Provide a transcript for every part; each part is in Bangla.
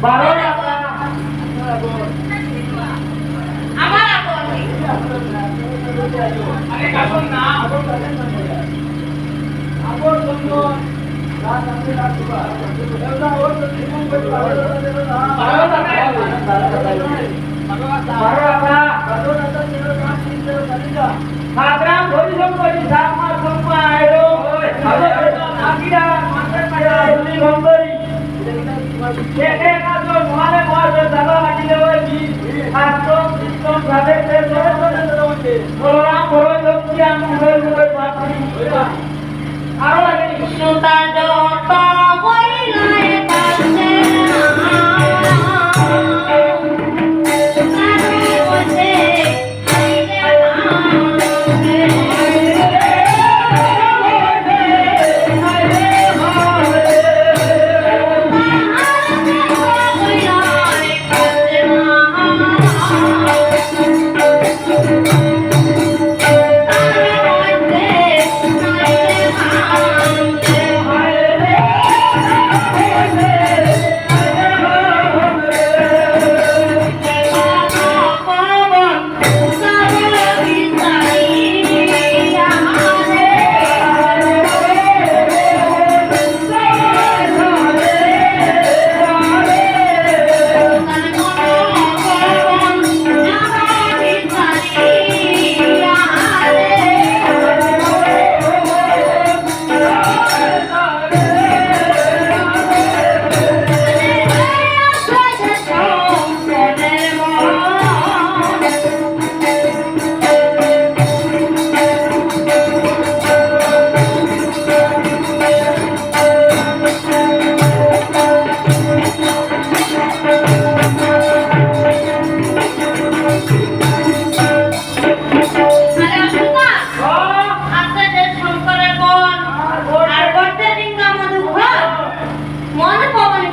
12 টাকা আমার আপন আরে কাশন না আপন কাশন না আপন বন্ধু রাত আমি রাত সুবা এওটা ওর তো জীবন করে 12 টাকা 12 টাকা সাতরাম ধরি সম্পত্তি সাত মাস সম্পা আইলো আকিরা মানতে পারে ধরি গম্বরি একে কাজো মহালে মহালে দাদা লাগিলে ওই কি আশ্রম সিস্টেম ভাবে তে ধরে বলরাম বড় লোকটি আমি মুখে মুখে পাচ্ছি আরো লাগে সুতা যত বইলায়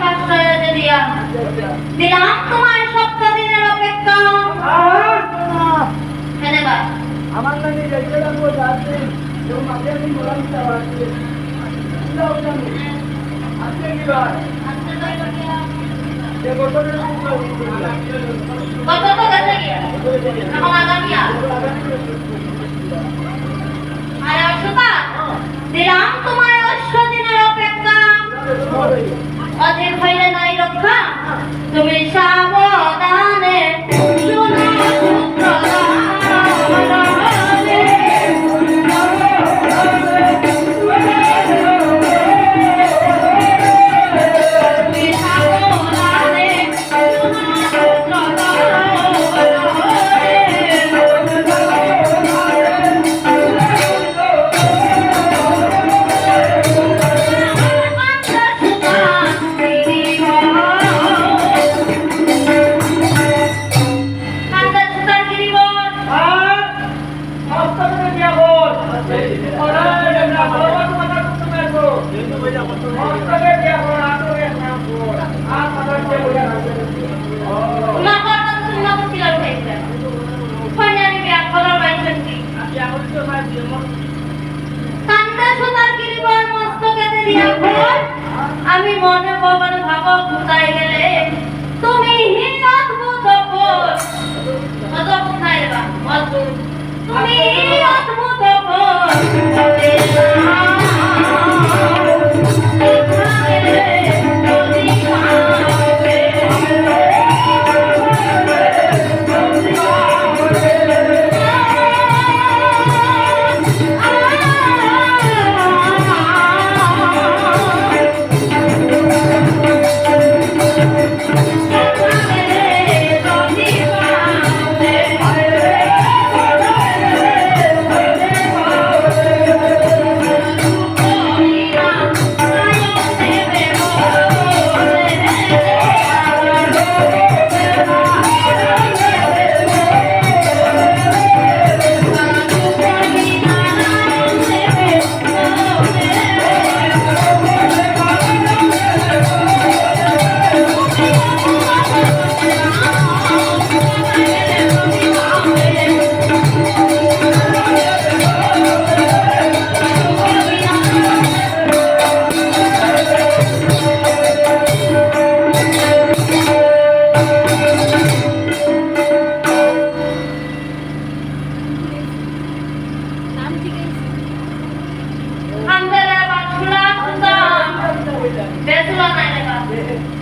কাছে দিলাম তোমার সপ্তাহ দিনের অপেক্ষা আমার নাকি যাইতে লাগবো যাচ্ছে কেউ মাঝে আমি বলাম আসছে আজকে কি ভাই কত তো গেছে গিয়া এখন আগামিয়া আরে অসুতা দিলাম তোমার 8 দিনের অপেক্ষা অধিক হইলে নাই রক্ষা তুমি সাবধানে শুনো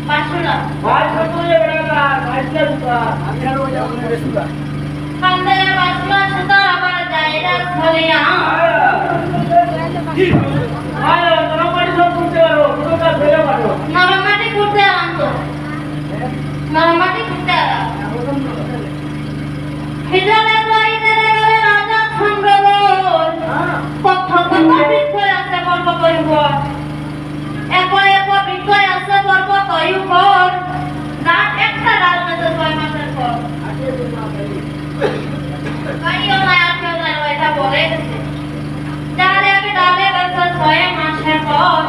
বাসুলা ভাই কত যে বেড়া আইসা সুতা আমি আর ওই যাবো না সুতা কান্দে বাসুলা সুতা আবার যাইরা ধরিয়া আয় নরমালি সব করতে পারো তোমরা ফেলে পারো নরমাটি করতে আনতো নরমাটি করতে হিজলে যাইতে গেলে রাজা চন্দ্রবর কত বিষয় আছে পর্ব কইব এক বিষয় আছে পর্ব কইব রাত একটা রাত মেতে 6 মাসের পর কাইও না আর কেউ না এটা বলে যারে আমি ডালে বেঁচে 6 মাসের পর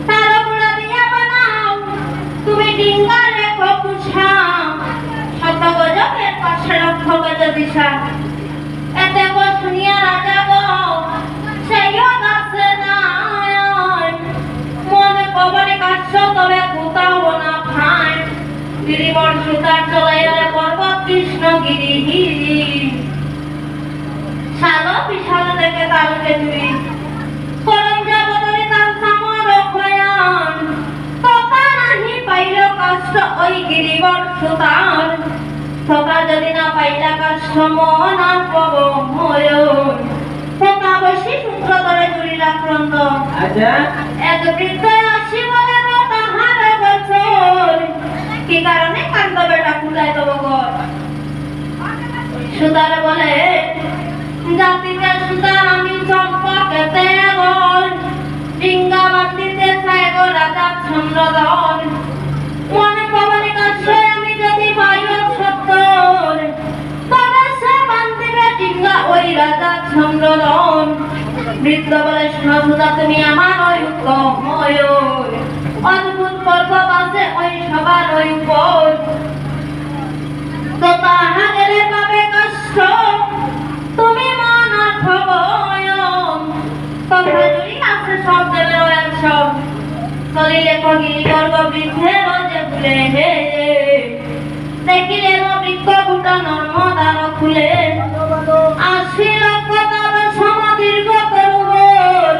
তার বুড়া দিয়া বানাও তুমি ডিঙ্গা রেখো কুছা শত গজবের 5 লক্ষ গজ দিশা এতে শুনিয়া রাজা গো সেইও গাছে নাই মনে কবরে কাছ তবে কোথাও না ভাই গিরিবর সুতার চলাইয়া পর্বত কৃষ্ণগিরি শালো বিশাল দেখে তালকে তুই করম যাবতরি তাল সামর খয়ান তোতা নাহি পাইল কষ্ট ওই গিরিবর সুতার তোতা যদি না পাইলা কষ্ট মন আর পব ময়ূর তোতা বসি সূত্র ধরে জুড়ির আক্রান্ত আচ্ছা এত বৃদ্ধ আসি বলে তাহার বছর কি কারণে কান্দ বেটা খুঁজাই তব ঘর সুতার বলে জাতিতে সুতার আমি চম্পকেতে বল ডিঙ্গা বান্দিতে চাই গো রাজা চন্দ্রধর মনে পবনে কাছে আমি যদি পাইও সত্তর তবে সে বান্দিবে ডিঙ্গা ওই রাজা চন্দ্রধর বৃদ্ধ বলে সুতা তুমি আমার ওই ময়ূর অদ্ভুত পর্বত আছে ওই সবার ওই উপর তো তাহা গেলে পাবে কষ্ট তুমি মন ভবয়ম কথা জুড়ি আছে সব দেবে অংশ চলিলে কগিরি গর্ব বৃদ্ধের যে ভুলে হে দেখিলে বৃক্ষ গুটা নর্মদার খুলে আশি লক্ষ তার সমদীর্ঘ তরুবর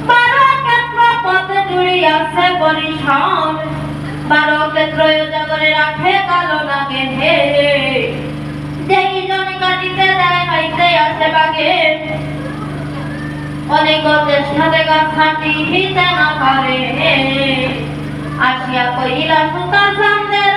12 ক্ষেত্র পথে জুড়ি আছে পরিসর 12 ক্ষেত্র জগরে রাখে কালো নাগে হে যেই জন কাটিতে যায় পাইতে আসে বাগে অনেক চেষ্টা দেখা খাটি হিতে না পারে আসিয়া কইলা সুতা সামনের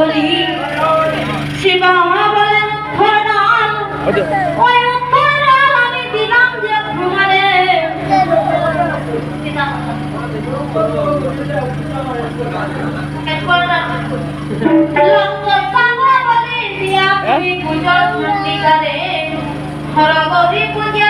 বলি শিবা বলেন উত্তরদান ওই উত্তরদান আমি দিলাম যে তোমারে লঙ্গ কাঙ্গা বলি দিয়া তুমি পূজা মন্দিরে হরগরি পূজা